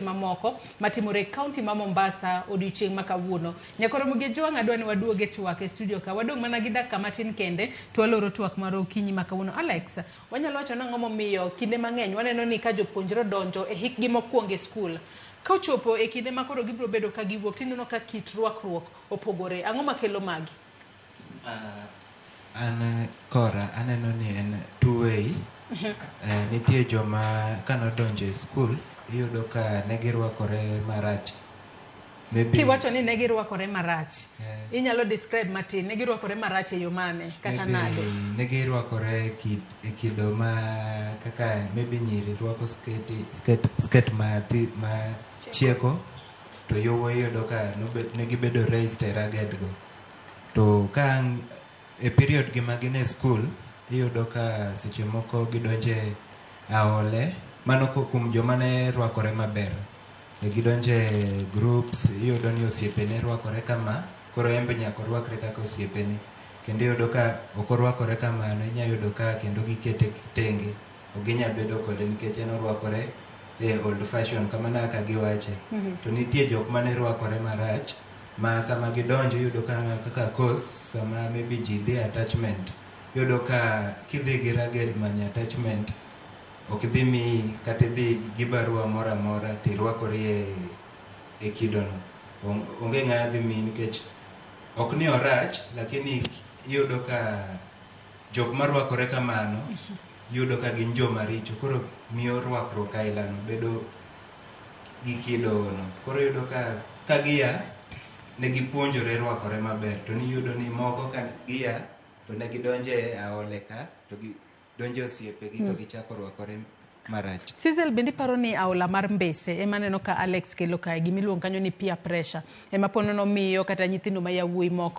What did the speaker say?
mamoko matimore kaunti ma Mombasa odiochieng' ma kawuono. Nyakoro Ramogi Joang adwani waduoge twak e studio ka. Wadong' mana gi dakika matin kende to waloro twak mar okinyi ma kawuono. Alex, wanyalo wacho nang'o momiyo kinde mang'eny waneno ni ka jopuonjre donjo e hikgi mokwongo e skul. Ka ochopo e kinde ma koro gibiro bedo ka giwuok, tineno ka kit rwakruok opogore. Ang'o makelo magi? An kora aneno ni en two way. Nitie joma kanodonjo e skul iyudo ka ne girwakore marach. Kiwacho ni ne girwakore marach, inyalo describe matin, ne girwakore marach e yo mane kata nade? Ne girwakore e kido ma kaka maybe nyiri rwako skirt ma chieko, to yowuoyi iyudo ka ne gibedo raised e ragged go. To ka e period gi magin e skul iyudo ka seche moko gidonje aole, mano kuom joma ne rwakore maber. Gidonje groups, iyudo ni osiepene rwakore kama, koro embe nyaka rwakre kaka osiepene. Kendo iyudo ka ok orwakore kamano, inya yudo ka kendo gikete tenge. Oginya bedo kode nikech en orwakore old fashion kamano kaka giwache. To nitie jok mane rwakore marach, ma sama gidonjo iyudo kaka course, sama maybe ji dhi attachment, iyudo ka kidhi gi ragged many attachment, ok dhi mi kata dhi gi barua mora mora tirwakori e kidono. Onge ng'ama dhi mi nikech ok ni orach, lakini iyudo ka jok marwakore kamano iyudo ka gin joma richo, koro miyo rwakruok ailano bedo gi kidono. Koro iyudo ka gia ne gipuonjore rwakore maber, to niyudo ni moko ka gia to ne gidonje aole ka, to gidonje osiepegi to gichako rwakore marach. Sizel, bendi paro ni aola mar Mbese ema neno ka Alex kelo kae, gimiluongo kanyo ni peer pressure, ema ponono miyo kata nyithindo ma yawuoyi moko